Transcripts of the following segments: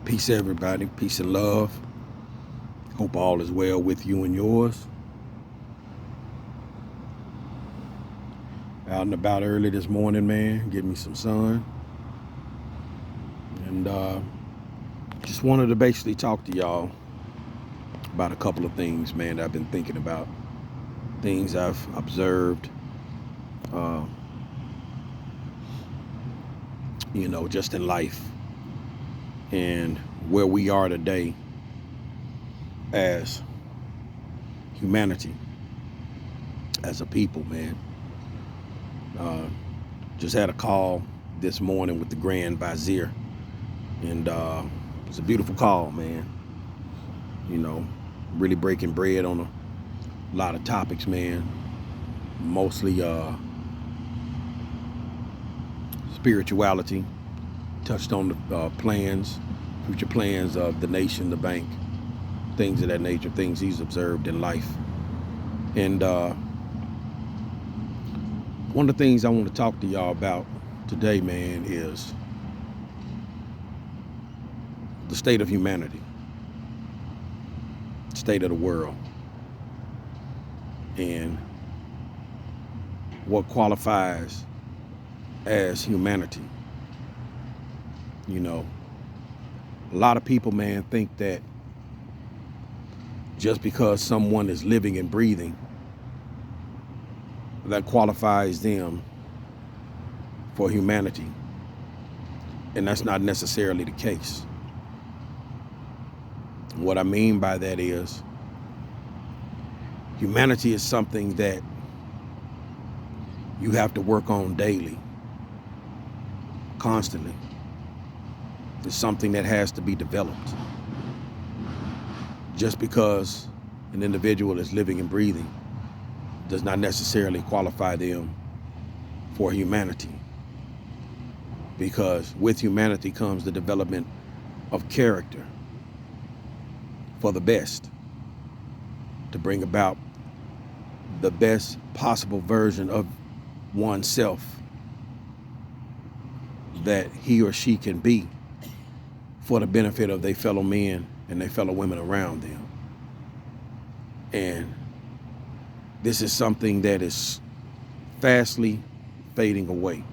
Peace, everybody. Peace and love. Hope all is well with you and yours. Out and about early this morning, man. Getting me some sun. And just wanted to basically talk to y'all about a couple of things, man, that I've been thinking about. Things I've observed. Just in life. And where we are today as humanity, as a people, man. Just had a call this morning with the Grand Vizier, and it's a beautiful call, man. Really breaking bread on a lot of topics, man. Mostly spirituality. Touched on the future plans of the nation, the bank, things of that nature, things he's observed in life. And one of the things I want to talk to y'all about today, man, is the state of humanity, state of the world, and what qualifies as humanity. A lot of people, man, think that just because someone is living and breathing, that qualifies them for humanity. And that's not necessarily the case. What I mean by that is, humanity is something that you have to work on daily, constantly. It's something that has to be developed. Just because an individual is living and breathing does not necessarily qualify them for humanity. Because with humanity comes the development of character for the best, to bring about the best possible version of oneself that he or she can be for the benefit of their fellow men and their fellow women around them. And this is something that is fastly fading away.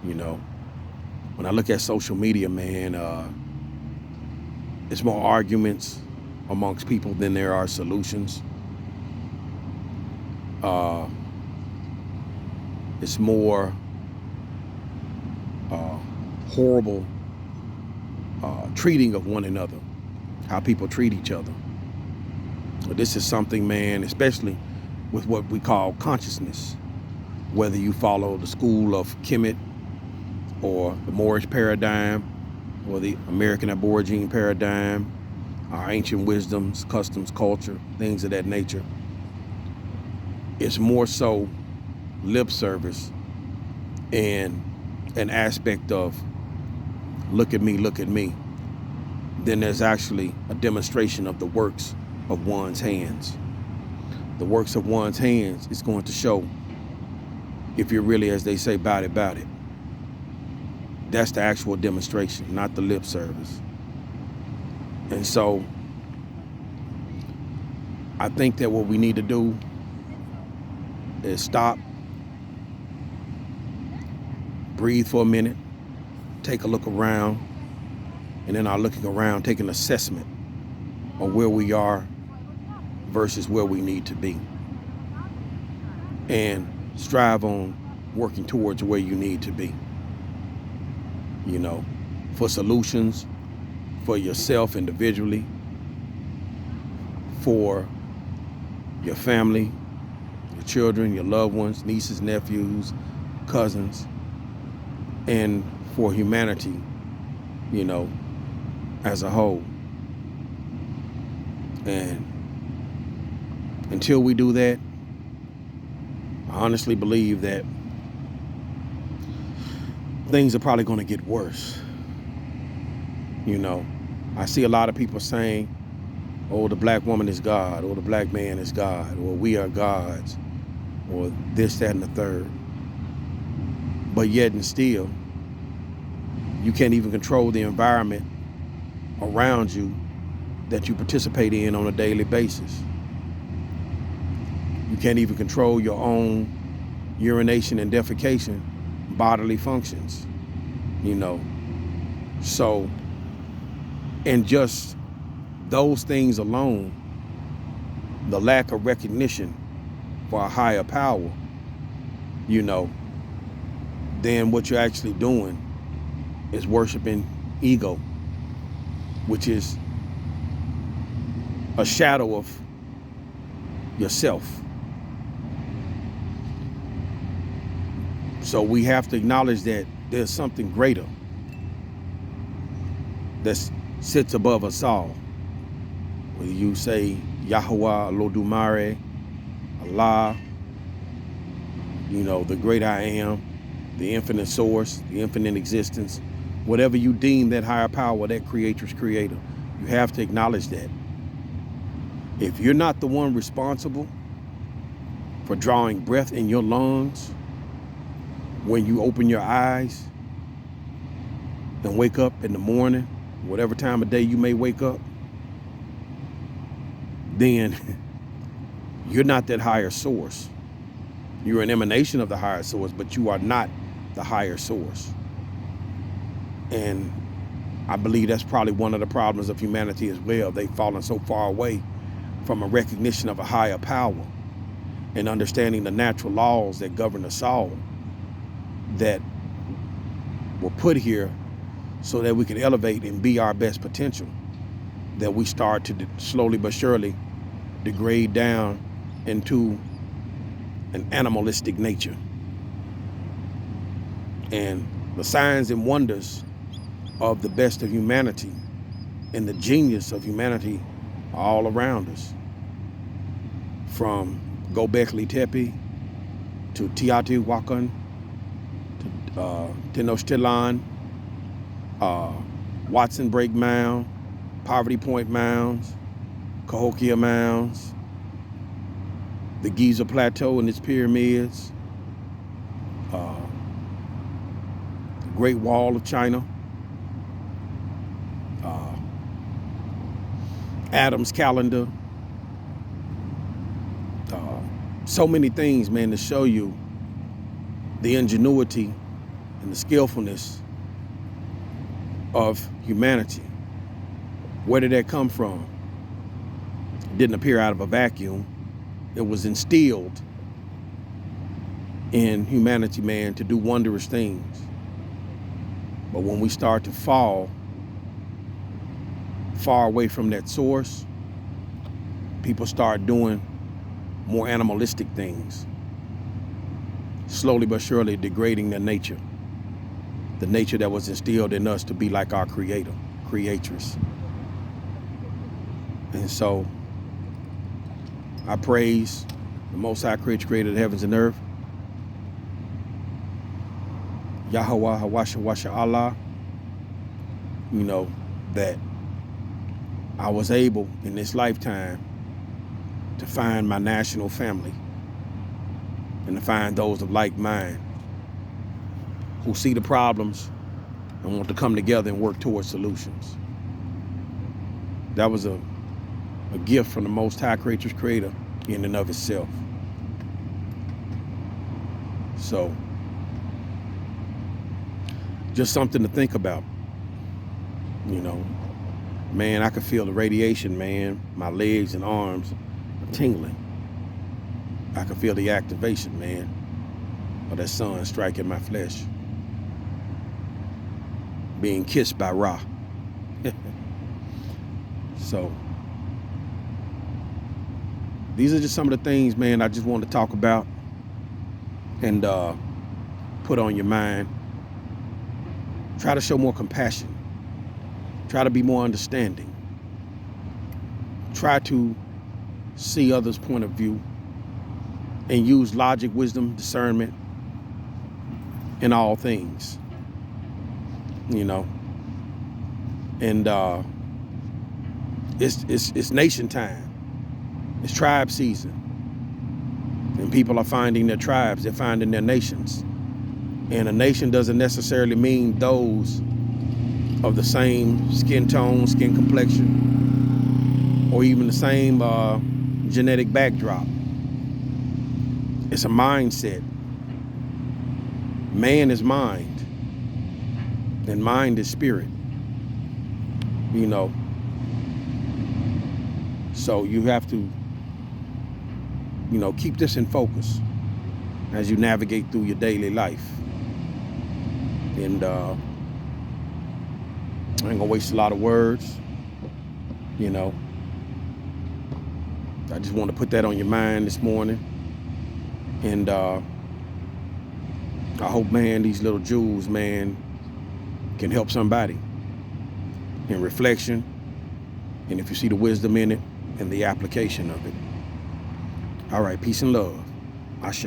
When I look at social media, man, it's more arguments amongst people than there are solutions. It's more horrible treating of one another, how people treat each other. This is something, man, especially with what we call consciousness, whether you follow the school of Kemet or the Moorish paradigm or the American Aborigine paradigm, our ancient wisdoms, customs, culture, things of that nature. It's more so lip service and an aspect of look at me, then there's actually a demonstration of the works of one's hands. The works of one's hands is going to show if you're really, as they say, about it. That's the actual demonstration, not the lip service. And so I think that what we need to do is stop, breathe for a minute, take a look around, and then our looking around, take an assessment of where we are versus where we need to be, and strive on working towards where you need to be, for solutions for yourself individually, for your family, your children, your loved ones, nieces, nephews, cousins, and for humanity, as a whole. And until we do that, I honestly believe that things are probably going to get worse. I see a lot of people saying, oh, the black woman is God, or the black man is God, or we are gods, or this, that, and the third. But yet and still, You can't even control the environment around you that you participate in on a daily basis. You can't even control your own urination and defecation bodily functions, you know. So, and just those things alone, the lack of recognition for a higher power, you know, then what you're actually doing is worshiping ego, which is a shadow of yourself. So we have to acknowledge that there's something greater that sits above us all. Whether you say Yahweh, Olodumare, Allah, you know, the great I am, the infinite source, the infinite existence, whatever you deem that higher power, that creator's creator, you have to acknowledge that. If you're not the one responsible for drawing breath in your lungs when you open your eyes and wake up in the morning, whatever time of day you may wake up, then you're not that higher source. You're an emanation of the higher source, but you are not the higher source. And I believe that's probably one of the problems of humanity as well. They've fallen so far away from a recognition of a higher power and understanding the natural laws that govern us all, that were put here so that we can elevate and be our best potential, that we start to slowly but surely degrade down into an animalistic nature. And the signs and wonders of the best of humanity and the genius of humanity are all around us. From Gobekli Tepe to Teotihuacan to Tenochtitlan, Watson Break Mound, Poverty Point Mounds, Cahokia Mounds, the Giza Plateau and its pyramids, the Great Wall of China, Adam's calendar, so many things, man, to show you the ingenuity and the skillfulness of humanity. Where did that come from? It didn't appear out of a vacuum. It was instilled in humanity, man, to do wondrous things. But when we start to fall far away from that source, people start doing more animalistic things, slowly but surely degrading their nature, the nature that was instilled in us to be like our creator, creatress. And so I praise the Most High Creator of the heavens and earth, Yahweh, Hawasha, Allah, you know, that I was able in this lifetime to find my national family and to find those of like mind who see the problems and want to come together and work towards solutions. That was a gift from the Most High Creator's Creator in and of itself. So, just something to think about, you know. Man, I could feel the radiation, man. My legs and arms are tingling. I could feel the activation, man, of that sun striking my flesh. Being kissed by Ra. So, these are just some of the things, man, I just want to talk about and put on your mind. Try to show more compassion. Try to be more understanding. Try to see others' point of view and use logic, wisdom, discernment in all things, you know. And it's nation time. It's tribe season. And people are finding their tribes. They're finding their nations. And a nation doesn't necessarily mean those of the same skin tone, skin complexion, or even the same genetic backdrop. It's a mindset. Man is mind, and mind is spirit. You know, so you have to, you know, keep this in focus as you navigate through your daily life. And I ain't gonna waste a lot of words, you know. I just want to put that on your mind this morning. And I hope, man, these little jewels, man, can help somebody in reflection, and if you see the wisdom in it and the application of it. All right, peace and love. Ashe.